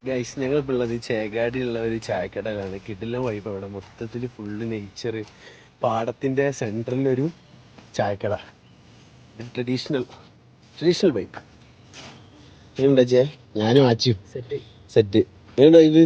Guys ഞങ്ങളിപ്പോൾ ഉള്ളത് ചേകാടിയുള്ള ഒരു ചായക്കടയിലാണ്. കിടിലൻ വൈബ്. അവിടെ മൊത്തത്തിൽ ഫുള്ള് നേച്ചർ, പാടത്തിൻ്റെ സെൻറ്ററിലൊരു ചായക്കട. Traditional vibe. എങ്ങനെയുണ്ടാ ചേ? ഞാനും ആച്ചു സെറ്റ്. എങ്ങനെയുണ്ടാ ഇത്?